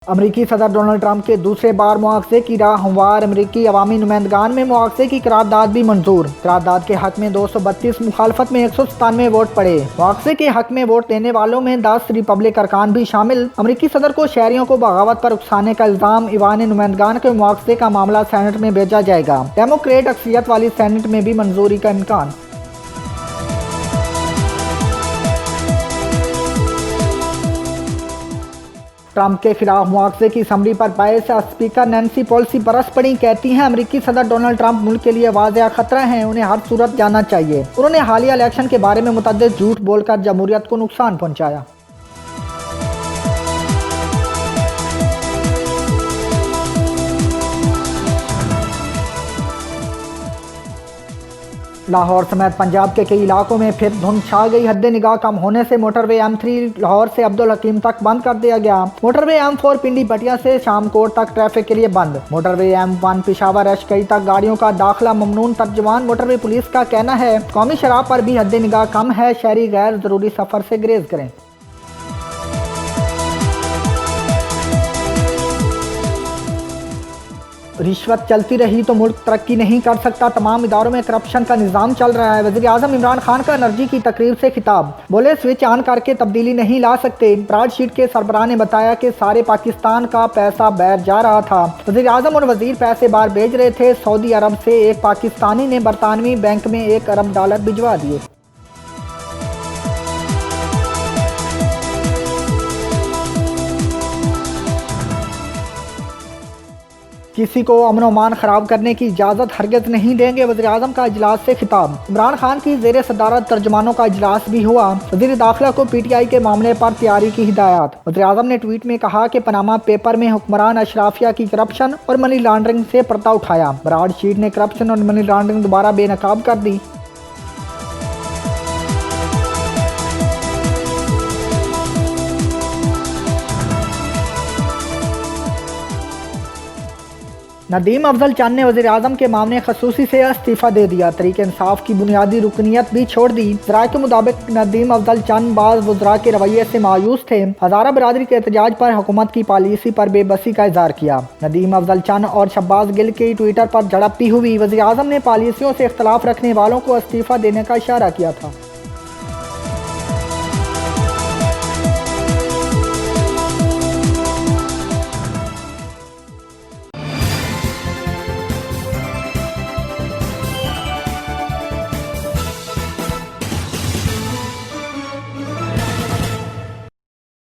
अमरीकी सदर Donald Trump के दूसरे बार मुआवजे की राह हमवार। अमरीकी अवामी नुमाइंदगान में मुआवजे की करारदाद भी मंजूर। करारदाद के हक में 232, मुखालफत में 197 वोट पड़े। मुआवजे के हक में वोट देने वालों में 10 रिपब्लिक अरकान भी शामिल। अमरीकी सदर को शहरियों को बगावत पर उकसाने का इल्जाम। ईवान नुमाइंदगान के मुआवजे का मामला सेनेट में भेजा जाएगा। डेमोक्रेट अक्सरियत वाली सेनेट में भी मंजूरी का इम्कान। ट्रंप के खिलाफ मुआवजे की समरी पर बहस। स्पीकर नैन्सी पेलोसी बरस पड़ी। कहती हैं अमरीकी सदर डोनाल्ड ट्रंप मुल्क के लिए वाज़ेह खतरा हैं, उन्हें हर सूरत जाना चाहिए। उन्होंने हालिया इलेक्शन के बारे में मुतअद्दिद झूठ बोलकर जमहूरियत को नुकसान पहुंचाया। लाहौर समेत पंजाब के कई इलाकों में फिर धुंध छा गई। हद निगाह कम होने से मोटरवे M3 लाहौर से अब्दुल हकीम तक बंद कर दिया गया। मोटरवे M4 पिंडी भटिया से शामकोट तक ट्रैफिक के लिए बंद। मोटरवे M1 पेशावर अशकई तक गाड़ियों का दाखिला ममनून। तर्जुमान मोटरवे पुलिस का कहना है कौमी शराब पर भी हद निगाह कम है, शहरी गैर जरूरी सफर से गुरेज करें। रिश्वत चलती रही तो मुल्क तरक्की नहीं कर सकता। तमाम इदारों में करप्शन का निज़ाम चल रहा है। वज़ीर आज़म इमरान खान का एनर्जी की तकरीब से खिताब। बोले स्विच ऑन करके तब्दीली नहीं ला सकते। ब्राडशीट के सरबराह ने बताया कि सारे पाकिस्तान का पैसा बाहर जा रहा था। वज़ीर आज़म और वज़ीर पैसे बाहर भेज रहे थे। सऊदी अरब से एक पाकिस्तानी ने बरतानवी बैंक में $1 अरब भिजवा दिए। किसी को अमन अमान खराब करने की इजाज़त हरगिज़ नहीं देंगे। वज़ीर आज़म का इजलास से खिताब। इमरान खान की ज़ेर सदारत तर्जुमानों का इजलास भी हुआ। वज़ीर दाखिला को PTI के मामले पर तैयारी की हिदायत। वज़ीर आज़म ने ट्वीट में कहा कि पनामा पेपर में हुक्मरान अशराफिया की करप्शन और मनी लॉन्ड्रिंग से पर्दा उठाया। ब्राडशीट ने करप्शन और मनी लॉन्ड्रिंग दोबारा बेनकाब कर दी। नदीम अफजल चंद ने वज़ीर आज़म के मामले खसूसी से इस्तीफ़ा दे दिया। तरीके इंसाफ की बुनियादी रुकनियत भी छोड़ दी। ज़राए के मुताबिक नदीम अफजल चंद बाज़ वज़रा के रवैये से मायूस थे। हज़ारा बरादरी के एहतजाज पर हुकूमत की पॉलिसी पर बेबसी का इज़हार किया। नदीम अफजल चंद और शब्बाज गिल की ट्विटर पर झड़प भी हुई। वज़ीर आज़म ने पॉलिसियों से इख्तलाफ रखने वालों को इस्तीफ़ा देने का इशारा किया था।